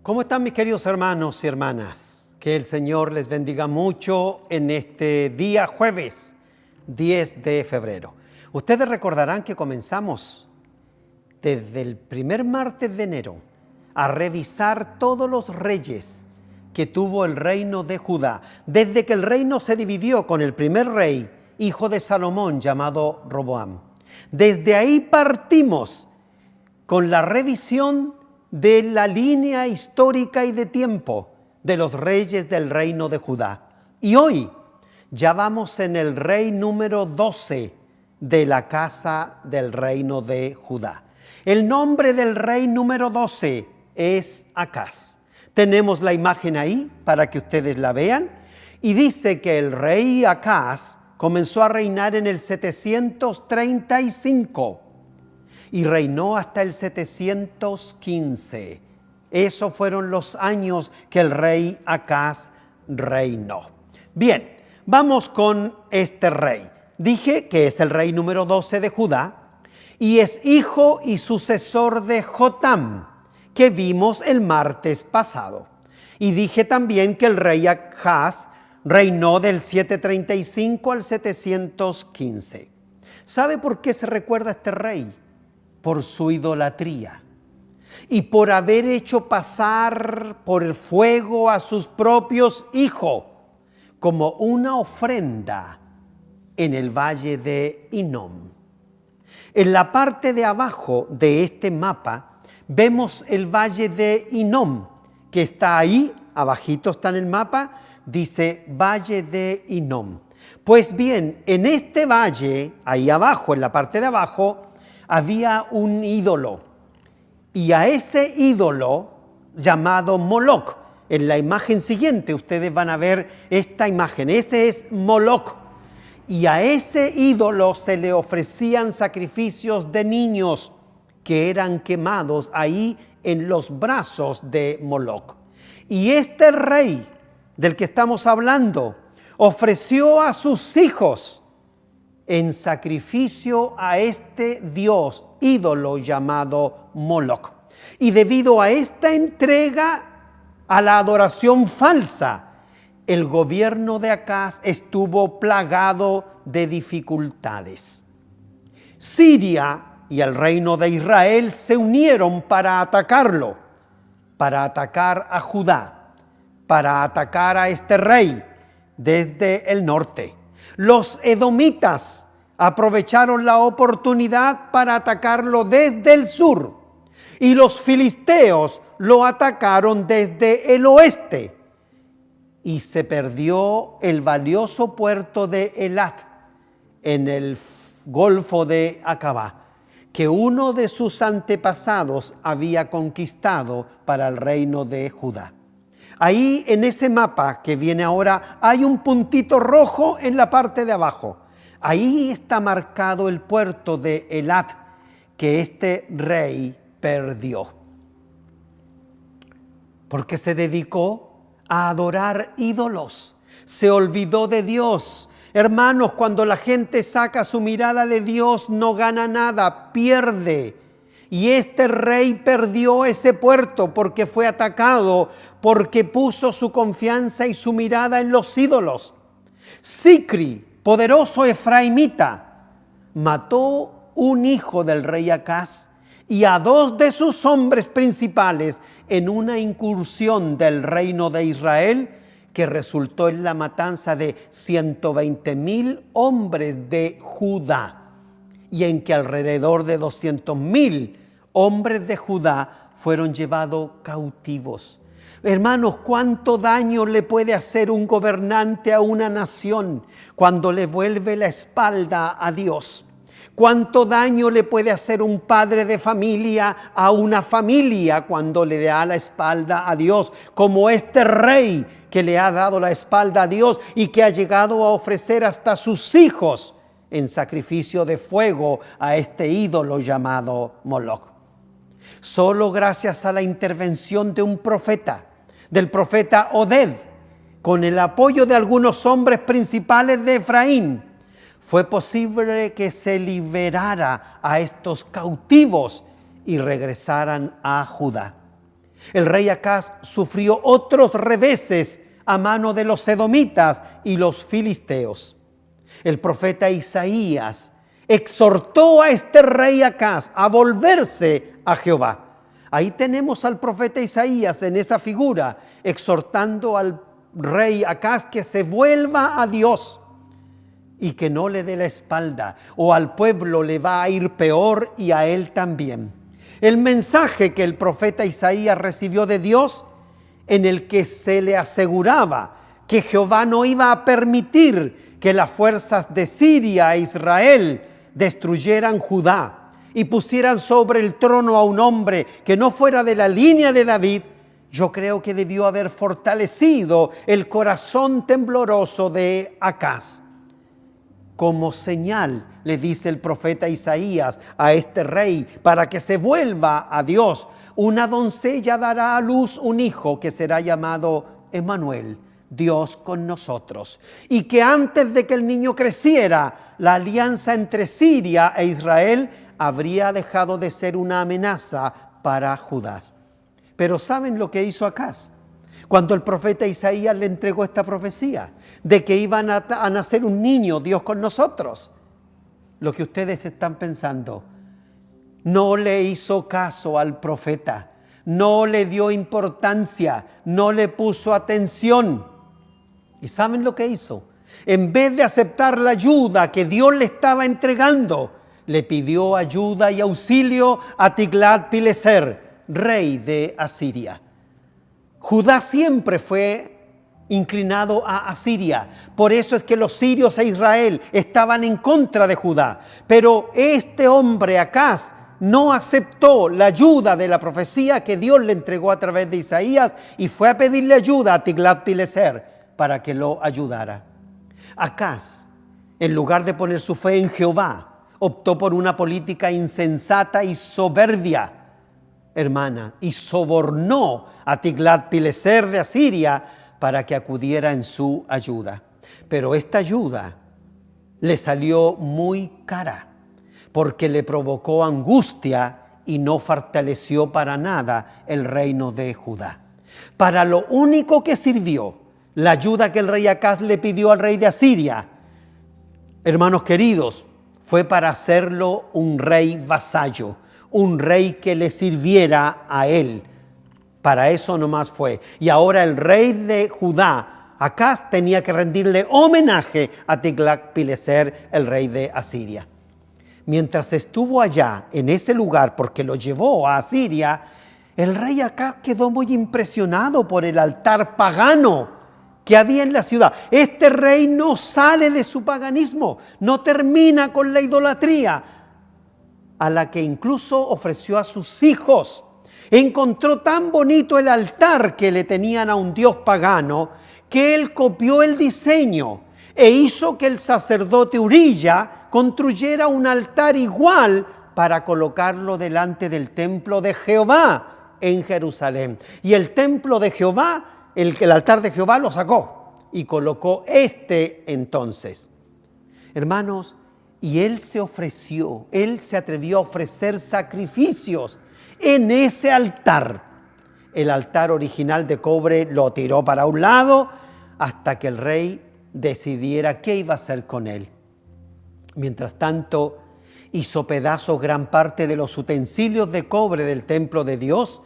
¿Cómo están mis queridos hermanos y hermanas? Que el Señor les bendiga mucho en este día jueves 10 de febrero. Ustedes recordarán que comenzamos desde el primer martes de enero a revisar todos los reyes que tuvo el reino de Judá, desde que el reino se dividió con el primer rey, hijo de Salomón, llamado Roboam. Desde ahí partimos con la revisión de la línea histórica y de tiempo de los reyes del reino de Judá. Y hoy ya vamos en el rey número 12 de la casa del reino de Judá. El nombre del rey número 12 es Acaz. Tenemos la imagen ahí para que ustedes la vean. Y dice que el rey Acaz comenzó a reinar en el 735 y reinó hasta el 715. Esos fueron los años que el rey Acaz reinó. Bien, vamos con este rey. Dije que es el rey número 12 de Judá y es hijo y sucesor de Jotam, que vimos el martes pasado. Y dije también que el rey Acaz reinó del 735 al 715. ¿Sabe por qué se recuerda a este rey? Por su idolatría y por haber hecho pasar por el fuego a sus propios hijos como una ofrenda en el valle de Hinnom. En la parte de abajo de este mapa vemos el valle de Hinnom, que está ahí, abajito está en el mapa, dice Valle de Hinnom. Pues bien, en este valle, ahí abajo, en la parte de abajo, había un ídolo, y a ese ídolo llamado Moloc, en la imagen siguiente ustedes van a ver esta imagen, ese es Moloc, y a ese ídolo se le ofrecían sacrificios de niños que eran quemados ahí en los brazos de Moloc. Y este rey del que estamos hablando ofreció a sus hijos en sacrificio a este dios ídolo llamado Moloc. Y debido a esta entrega a la adoración falsa, el gobierno de Acaz estuvo plagado de dificultades. Siria y el reino de Israel se unieron para atacarlo, para atacar a Judá, para atacar a este rey desde el norte. Los edomitas aprovecharon la oportunidad para atacarlo desde el sur y los filisteos lo atacaron desde el oeste y se perdió el valioso puerto de Elat en el Golfo de Acabá, que uno de sus antepasados había conquistado para el reino de Judá. Ahí en ese mapa que viene ahora hay un puntito rojo en la parte de abajo. Ahí está marcado el puerto de Elat que este rey perdió. Porque se dedicó a adorar ídolos. Se olvidó de Dios. Hermanos, cuando la gente saca su mirada de Dios no gana nada, pierde. Y este rey perdió ese puerto porque fue atacado, porque puso su confianza y su mirada en los ídolos. Sicri, poderoso efraimita, mató un hijo del rey Acaz y a dos de sus hombres principales en una incursión del reino de Israel que resultó en la matanza de 120,000 hombres de Judá y en que alrededor de 200,000 hombres de Judá fueron llevados cautivos. Hermanos, ¿cuánto daño le puede hacer un gobernante a una nación cuando le vuelve la espalda a Dios? ¿Cuánto daño le puede hacer un padre de familia a una familia cuando le da la espalda a Dios? Como este rey que le ha dado la espalda a Dios y que ha llegado a ofrecer hasta sus hijos en sacrificio de fuego a este ídolo llamado Moloc. Solo gracias a la intervención de un profeta, del profeta Oded, con el apoyo de algunos hombres principales de Efraín, fue posible que se liberara a estos cautivos y regresaran a Judá. El rey Acaz sufrió otros reveses a mano de los edomitas y los filisteos. El profeta Isaías exhortó a este rey Acaz a volverse a Jehová. Ahí tenemos al profeta Isaías en esa figura, exhortando al rey Acaz que se vuelva a Dios y que no le dé la espalda, o al pueblo le va a ir peor y a él también. El mensaje que el profeta Isaías recibió de Dios, en el que se le aseguraba que Jehová no iba a permitir que las fuerzas de Siria e Israel destruyeran Judá y pusieran sobre el trono a un hombre que no fuera de la línea de David, yo creo que debió haber fortalecido el corazón tembloroso de Acaz. Como señal, le dice el profeta Isaías a este rey, para que se vuelva a Dios, una doncella dará a luz un hijo que será llamado Emmanuel, Dios con nosotros. Y que antes de que el niño creciera, la alianza entre Siria e Israel habría dejado de ser una amenaza para Judá. Pero ¿saben lo que hizo Acaz? Cuando el profeta Isaías le entregó esta profecía de que iban a nacer un niño, Dios con nosotros, lo que ustedes están pensando, no le hizo caso al profeta, no le dio importancia, no le puso atención. ¿Y saben lo que hizo? En vez de aceptar la ayuda que Dios le estaba entregando, le pidió ayuda y auxilio a Tiglat-Pileser, rey de Asiria. Judá siempre fue inclinado a Asiria. Por eso es que los sirios e Israel estaban en contra de Judá. Pero este hombre Acaz no aceptó la ayuda de la profecía que Dios le entregó a través de Isaías y fue a pedirle ayuda a Tiglat-Pileser para que lo ayudara. Acaz, en lugar de poner su fe en Jehová, optó por una política insensata y soberbia, hermana, y sobornó a Tiglat-Pileser de Asiria para que acudiera en su ayuda. Pero esta ayuda le salió muy cara, porque le provocó angustia y no fortaleció para nada el reino de Judá. Para lo único que sirvió la ayuda que el rey Acaz le pidió al rey de Asiria, hermanos queridos, fue para hacerlo un rey vasallo, un rey que le sirviera a él. Para eso nomás fue. Y ahora el rey de Judá, Acaz, tenía que rendirle homenaje a Tiglat-Pileser, el rey de Asiria. Mientras estuvo allá, en ese lugar, porque lo llevó a Asiria, el rey Acaz quedó muy impresionado por el altar pagano que había en la ciudad. Este rey no sale de su paganismo, no termina con la idolatría, a la que incluso ofreció a sus hijos. Encontró tan bonito el altar que le tenían a un dios pagano que él copió el diseño e hizo que el sacerdote Urilla construyera un altar igual para colocarlo delante del templo de Jehová en Jerusalén. Y el templo de Jehová, el altar de Jehová lo sacó y colocó entonces. Hermanos, y él se atrevió a ofrecer sacrificios en ese altar. El altar original de cobre lo tiró para un lado hasta que el rey decidiera qué iba a hacer con él. Mientras tanto, hizo pedazos gran parte de los utensilios de cobre del templo de Dios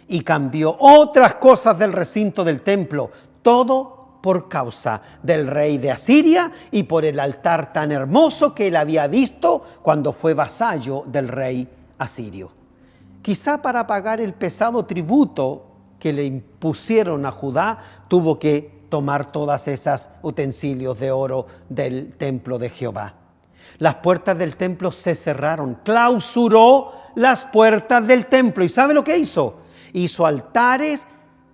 y cambió otras cosas del recinto del templo, todo por causa del rey de Asiria y por el altar tan hermoso que él había visto cuando fue vasallo del rey asirio. Quizá para pagar el pesado tributo que le impusieron a Judá, tuvo que tomar todas esas utensilios de oro del templo de Jehová. Las puertas del templo se cerraron, clausuró las puertas del templo. ¿Y sabe lo que hizo? Hizo altares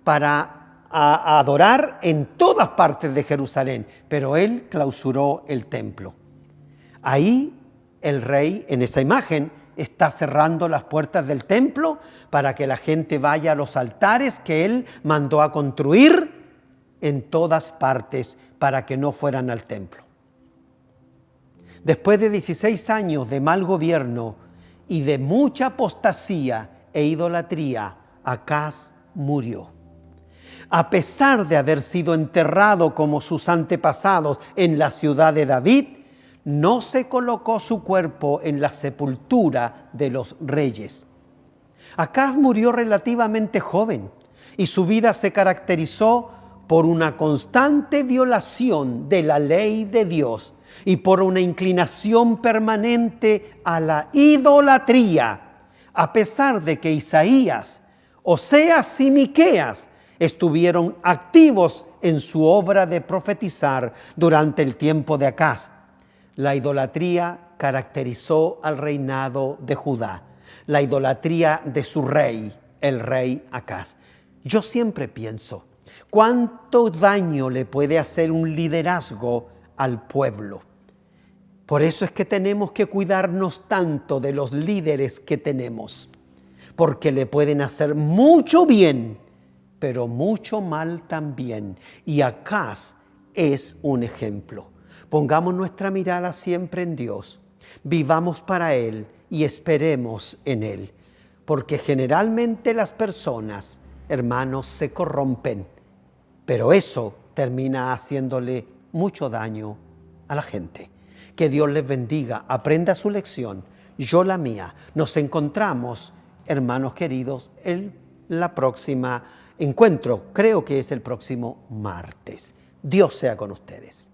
para adorar en todas partes de Jerusalén, pero él clausuró el templo. Ahí el rey, en esa imagen, está cerrando las puertas del templo para que la gente vaya a los altares que él mandó a construir en todas partes para que no fueran al templo. Después de 16 años de mal gobierno y de mucha apostasía e idolatría, Acaz murió. A pesar de haber sido enterrado como sus antepasados en la ciudad de David, no se colocó su cuerpo en la sepultura de los reyes. Acaz murió relativamente joven y su vida se caracterizó por una constante violación de la ley de Dios y por una inclinación permanente a la idolatría, a pesar de que Isaías, Oseas y Miqueas estuvieron activos en su obra de profetizar durante el tiempo de Acaz. La idolatría caracterizó al reinado de Judá, la idolatría de su rey, el rey Acaz. Yo siempre pienso, ¿cuánto daño le puede hacer un liderazgo al pueblo? Por eso es que tenemos que cuidarnos tanto de los líderes que tenemos, porque le pueden hacer mucho bien, pero mucho mal también. Y Acaz es un ejemplo. Pongamos nuestra mirada siempre en Dios, vivamos para Él y esperemos en Él, porque generalmente las personas, hermanos, se corrompen, pero eso termina haciéndole mucho daño a la gente. Que Dios les bendiga, aprenda su lección, yo la mía. Nos encontramos, hermanos queridos, en la próxima encuentro, creo que es el próximo martes. Dios sea con ustedes.